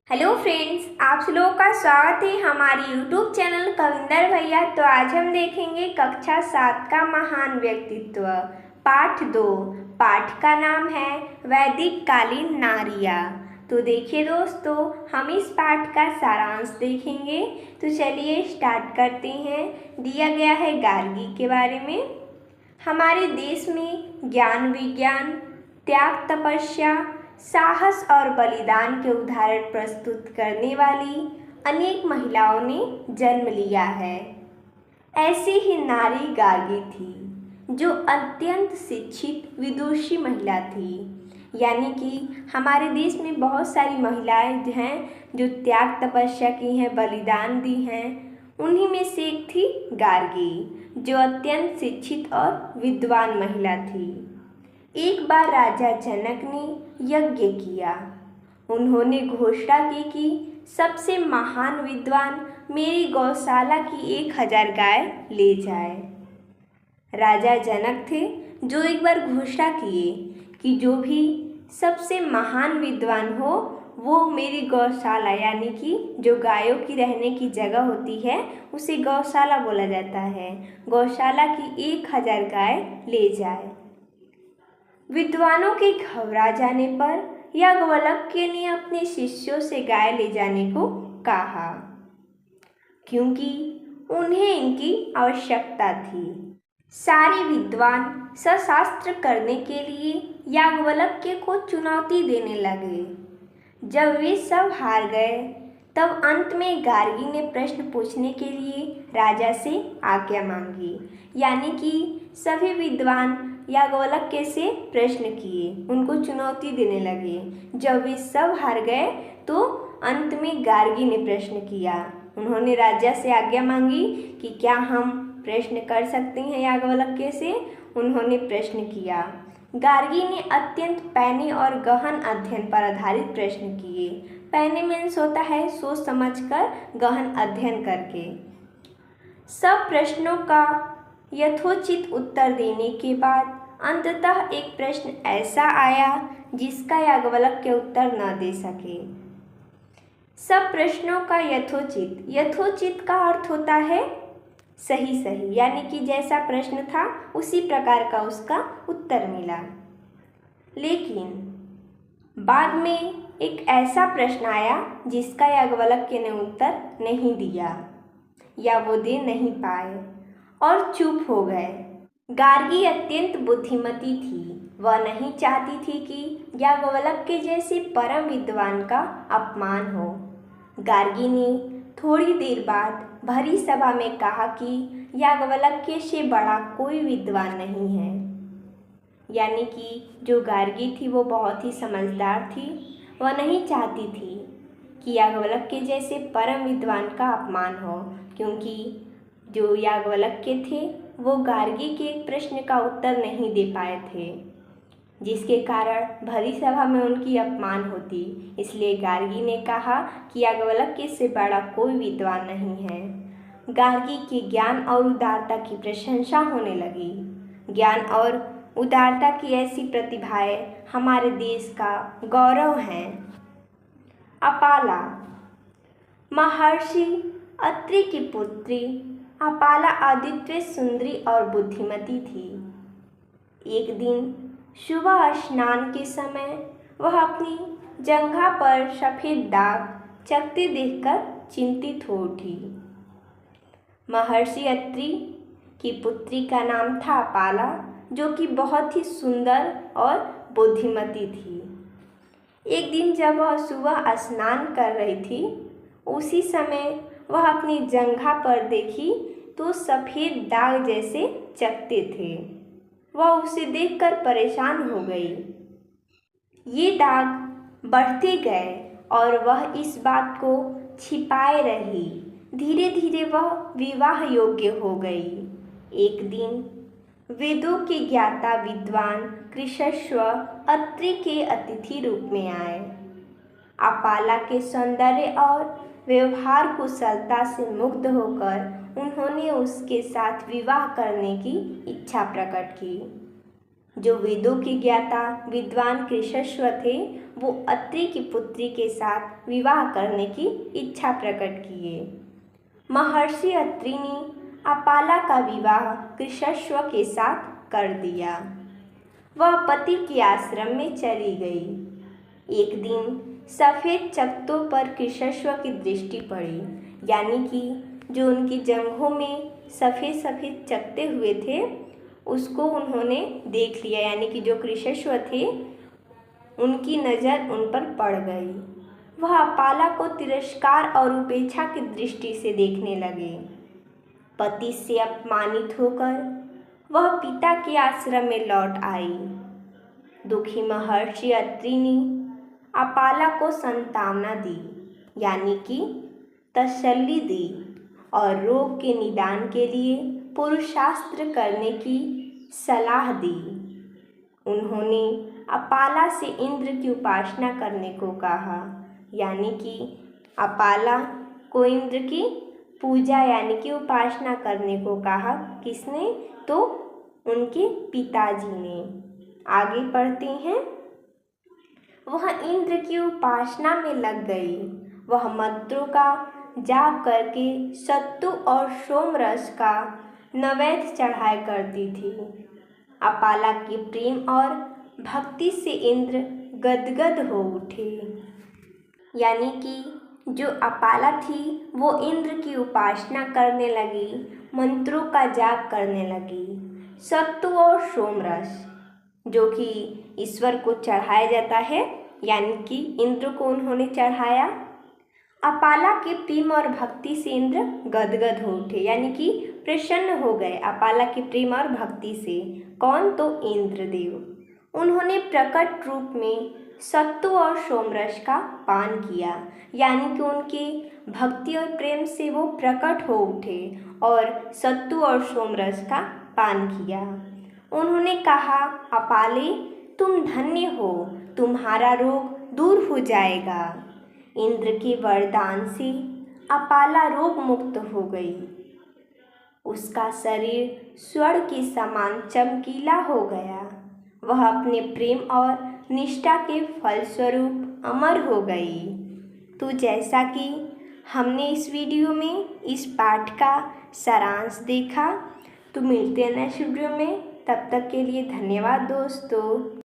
Hello friends, आप लोगों का स्वागत है हमारे यूट्यूब चैनल कविंदर भैया। तो आज हम देखेंगे कक्षा 7 का महान व्यक्तित्व पाठ 2। पाठ का नाम है वैदिक कालीन नारियाँ। तो देखिए दोस्तों, हम इस पाठ का सारांश देखेंगे। तो चलिए स्टार्ट करते हैं। दिया गया है गार्गी के बारे में। हमारे देश में ज्ञान विज्ञान, त्याग तपस्या, साहस और बलिदान के उदाहरण प्रस्तुत करने वाली अनेक महिलाओं ने जन्म लिया है। ऐसी ही नारी गार्गी थी जो अत्यंत शिक्षित विदुषी महिला थी। यानी कि हमारे देश में बहुत सारी महिलाएं हैं जो त्याग तपस्या की हैं, बलिदान दी हैं। उन्हीं में से एक थी गार्गी, जो अत्यंत शिक्षित और विद्वान महिला थी। एक बार राजा जनक ने यज्ञ किया। उन्होंने घोषणा की कि सबसे महान विद्वान मेरी गौशाला की 1000 गाय ले जाए। राजा जनक थे जो एक बार घोषणा किए कि जो भी सबसे महान विद्वान हो वो मेरी गौशाला, यानी कि जो गायों की रहने की जगह होती है उसे गौशाला बोला जाता है, गौशाला की 1000 गाय ले जाए। विद्वानों के घबरा जाने पर याज्ञवल्क्य ने अपने शिष्यों से गाय ले जाने को कहा, क्योंकि उन्हें इनकी आवश्यकता थी। सारे विद्वान सशास्त्र करने के लिए याज्ञवल्क्य को चुनौती देने लगे। जब वे सब हार गए तब अंत में गार्गी ने प्रश्न पूछने के लिए राजा से आज्ञा मांगी। यानी कि सभी विद्वान याज्ञवल्क्य से प्रश्न किए, उनको चुनौती देने लगे। जब वे सब हार गए तो अंत में गार्गी ने प्रश्न किया। उन्होंने राजा से आज्ञा मांगी कि क्या हम प्रश्न कर सकते हैं याज्ञवल्क्य से। उन्होंने प्रश्न किया। गार्गी ने अत्यंत पैने और गहन अध्ययन पर आधारित प्रश्न किए। पैने मीन्स होता है सोच समझकर, गहन अध्ययन करके। सब प्रश्नों का यथोचित उत्तर देने के बाद अंततः एक प्रश्न ऐसा आया जिसका याज्ञवल्क्य उत्तर न दे सके। सब प्रश्नों का यथोचित, यथोचित का अर्थ होता है सही सही, यानी कि जैसा प्रश्न था उसी प्रकार का उसका उत्तर मिला। लेकिन बाद में एक ऐसा प्रश्न आया जिसका याज्ञवल्क्य ने उत्तर नहीं दिया या वो दे नहीं पाए और चुप हो गए। गार्गी अत्यंत बुद्धिमती थी। वह नहीं चाहती थी कि याज्ञवल्क्य जैसे परम विद्वान का अपमान हो। गार्गी ने थोड़ी देर बाद भरी सभा में कहा कि याज्ञवल्क्य से बड़ा कोई विद्वान नहीं है। यानी कि जो गार्गी थी वो बहुत ही समझदार थी। वह नहीं चाहती थी कि याज्ञवल्क्य जैसे परम विद्वान का अपमान हो, क्योंकि जो याज्ञवल्क्य थे वो गार्गी के एक प्रश्न का उत्तर नहीं दे पाए थे, जिसके कारण भरी सभा में उनकी अपमान होती। इसलिए गार्गी ने कहा कि याज्ञवल्क्य से बड़ा कोई विद्वान नहीं है। गार्गी के ज्ञान और उदारता की प्रशंसा होने लगी। ज्ञान और उदारता की ऐसी प्रतिभाएं हमारे देश का गौरव हैं। अपाला। महर्षि अत्रि की पुत्री अपाला आदित्य सुंदरी और बुद्धिमती थी। एक दिन सुबह स्नान के समय वह अपनी जंघा पर सफ़ेद दाग चकते देखकर चिंतित हो उठी। महर्षि अत्रि की पुत्री का नाम था अपाला, जो कि बहुत ही सुंदर और बुद्धिमती थी। एक दिन जब वह सुबह स्नान कर रही थी, उसी समय वह अपनी जंघा पर देखी तो सफ़ेद दाग जैसे चकते थे। वह उसे देखकर परेशान हो गई। ये दाग बढ़ते गए और वह इस बात को छिपाए रही। धीरे धीरे वह विवाह योग्य हो गई। एक दिन वेदों के ज्ञाता विद्वान कृशस्व अत्रि के अतिथि रूप में आए। अपाला के सौंदर्य और व्यवहार कुशलता से मुग्ध होकर उन्होंने उसके साथ विवाह करने की इच्छा प्रकट की। जो वेदों के ज्ञाता विद्वान कृशस्व थे, वो अत्रि की पुत्री के साथ विवाह करने की इच्छा प्रकट किए। महर्षि अत्रि ने अपाला का विवाह कृशस्व के साथ कर दिया। वह पति के आश्रम में चली गई। एक दिन सफ़ेद चकत्तों पर कृशस्व की दृष्टि पड़ी, यानी कि जो उनकी जंघों में सफ़ेद सफ़ेद चकते हुए थे उसको उन्होंने देख लिया, यानी कि जो कृशस्व थे उनकी नज़र उन पर पड़ गई। वह अपाला को तिरस्कार और उपेक्षा की दृष्टि से देखने लगे। पति से अपमानित होकर वह पिता के आश्रम में लौट आई। दुखी महर्षि अत्रि ने अपाला को सांत्वना दी, यानी कि तसल्ली दी, और रोग के निदान के लिए पुरुषास्त्र करने की सलाह दी। उन्होंने अपाला से इंद्र की उपासना करने को कहा, यानी कि अपाला को इंद्र की पूजा यानी कि उपासना करने को कहा। किसने? तो उनके पिताजी ने। आगे पढ़ते हैं। वह इंद्र की उपासना में लग गई। वह मंत्रों का जाप करके सत्तू और सोमरस का नैवेद्य चढ़ाया करती थी। अपाला के प्रेम और भक्ति से इंद्र गदगद हो उठे, यानी कि जो अपाला थी वो इंद्र की उपासना करने लगी, मंत्रों का जाप करने लगी। सत्तू और सोमरस जो कि ईश्वर को चढ़ाया जाता है, यानी कि इंद्र को उन्होंने चढ़ाया। अपाला के प्रेम और भक्ति से इंद्र गदगद हो उठे, यानी कि प्रसन्न हो गए अपाला के प्रेम और भक्ति से। कौन? तो इंद्रदेव। उन्होंने प्रकट रूप में सत्तू और सोमरस का पान किया, यानी कि उनके भक्ति और प्रेम से वो प्रकट हो उठे और सत्तू और सोमरस का पान किया। उन्होंने कहा, अपाले तुम धन्य हो, तुम्हारा रोग दूर हो जाएगा। इंद्र के वरदान से अपाला रोग मुक्त हो गई। उसका शरीर स्वर्ण के समान चमकीला हो गया। वह अपने प्रेम और निष्ठा के फलस्वरूप अमर हो गई। तो जैसा कि हमने इस वीडियो में इस पाठ का सारांश देखा, तो मिलते हैं नेक्स्ट वीडियो में। तब तक के लिए धन्यवाद दोस्तों।